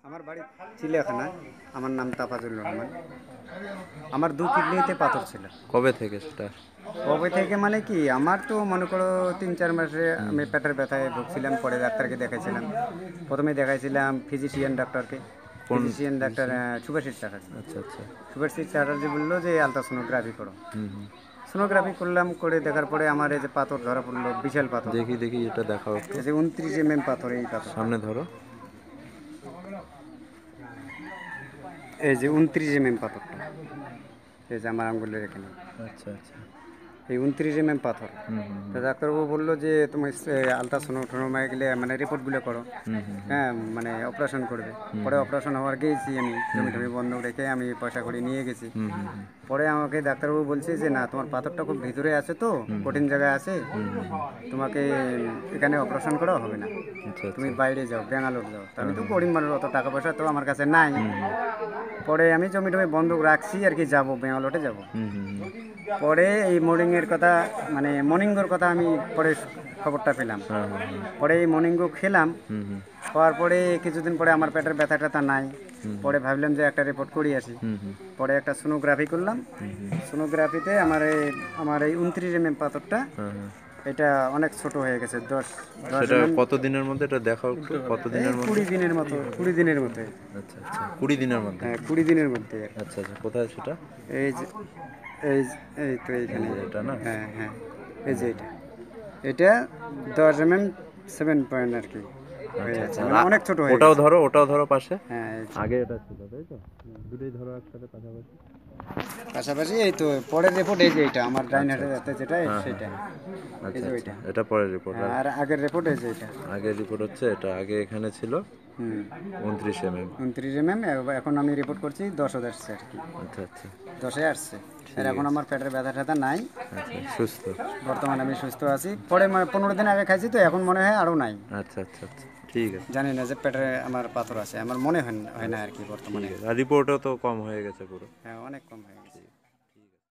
আমার বাড়ি চিড়িয়াখানা। আমার নাম তাফাজুল রহমান। আমার দু কিডনিতে পাথর ছিল। কবে থেকে সেটা? কবে থেকে মানে কি, আমার তো মনে করো 3-4 মাসে হুম আমি পেটের ব্যথায় ভুগছিলাম। পরে ডাক্তারকে দেখাইছিলাম। প্রথমে দেখাইছিলাম ফিজিশিয়ান ডাক্তারকে। কোন physician doctor physician? Subhashis Chatterjee. আচ্ছা আচ্ছা। শুভাশিস চ্যাটার্জি বললো যে আলট্রাসোনোগ্রাফি করো। হুম হুম। সোনোগ্রাফি করলাম, করে দেখার পরে আমার এই যে পাথর ধরা পড়লো, বিশাল পাথর। দেখি দেখি এটা দেখাও একটু। এই যে 29 পাথর, এই পাথরটা। সামনে ধরো। এই যে 29 পাথরটা, এই যে আমার আঙ্গুলের এখানে, আচ্ছা আচ্ছা। এই 29 পাথর। হুম হুম তো হুম ডাক্তারবাবু বললো যে তুমি আলট্রাসোনোগ্রামে গেলে মানে রিপোর্টগুলো করো। হুম হুম হুম হ্যাঁ, মানে অপারেশন করবে। হুম পরে হুম অপারেশন হওয়ার গিয়েছি আমি, হুম জমি হুম টমি বন্ধক রেখে আমি পয়সা করে নিয়ে গেছি। হুম হুম হুম পরে আমাকে ডাক্তারবাবু বলছে যে না, তোমার পাথরটা খুব ভিতরে আছে, তো হুম হুম কঠিন জায়গায় আছে, হুম হুম হুম। তোমাকে এখানে অপারেশন করা হবে না, আচ্ছা তুমি আচ্ছা। বাইরে যাও, ব্যাঙ্গালোর যাও। তো আমি হ্যাঁ তো হ্যাঁ গরিব মানুষ, অত টাকা পয়সা তো আমার কাছে নাই। হুম হুম পরে আমি জমি টমি বন্ধক রাখছি আর কি, যাবো ব্যাঙ্গালোরে যাবো। হুম হুম হুম পরে এই মর্নিংয়ের কথা, মানে মর্নিঙ্গর কথা আমি পরে খবরটা পেলাম। হ্যাঁ হ্যাঁ হ্যাঁ পরে এই মর্নিঙ্গ খেলাম। হুম হুম খাওয়ার পরে কিছুদিন পরে আমার পেটের ব্যথা ট্যাথা নাই। হুম হুম পরে ভাবলাম যে একটা রিপোর্ট করিয়ে আসি। হুম হুম পরে একটা সোনোগ্রাফি করলাম। হুম হুম। সোনোগ্রাফিতে আমার এই 29 পাথরটা, হ্যাঁ হ্যাঁ। এটা অনেক ছোট হয়ে গেছে, দশ দশ সেটা এমএম। কতদিনের মধ্যে এটা দেখাও একটু, এই কতদিনের মধ্যে? 20 দিনের মতো, 20 দিনের মধ্যে। আচ্ছা আচ্ছা, 20 দিনের মধ্যে? হ্যাঁ, 20 দিনের মধ্যে আর কি। আচ্ছা আচ্ছা, কোথায় সেটা? এই যে এই এই তো এই এইখানে। যে এটা না? হ্যাঁ হ্যাঁ, এই হুম যে হুম। এটা, এটা 10 7 পয়েন্ট আর কি হয়ে আচ্ছা যাচ্ছে, আচ্ছা, মানে অনেক ছোট হয়ে ওটাও গেছে। ধরো, ওটাও ধরো পাশে। হ্যাঁ, এই যে আগে এটা ছিল তাই তো? দুটোই ধরো একসাথে পাশাপাশি। পাশাপাশি। এই তো পরের রিপোর্ট, এই যে এটা আমার ডাইন আচ্ছা হাতে আচ্ছা। যাতে যেটা, হ্যাঁ হ্যাঁ সেটা। হ্যাঁ। এই আচ্ছা যে আচ্ছা, ওইটা। এটা পরের রিপোর্ট। হ্যাঁ, আর আর আগের রিপোর্ট এই যে এটা। আগের রিপোর্ট হচ্ছে এটা, আগে এখানে ছিল হুম, 29 mm। 29 এখন আমি রিপোর্ট করছি 10 আসছে আর কি, আচ্ছা আচ্ছা, 10-এ আসছে। আর ঠিক এখন আছে। আমার পেটের ব্যথা ট্যাথা নাই। আচ্ছা, সুস্থ। বর্তমানে আমি সুস্থ আছি। পরে 15 দিন আগে খাইছি, তো এখন মনে হয় আরও নাই। আচ্ছা আচ্ছা আচ্ছা, ঠিক আছে। জানি না যে পেটে আমার পাথর আছে, আমার মনে হয় না আর কি ঠিক বর্তমানে। আছে, আর রিপোর্টও তো কম হয়ে গেছে পুরো। হ্যাঁ, অনেক কম হয়ে গেছে।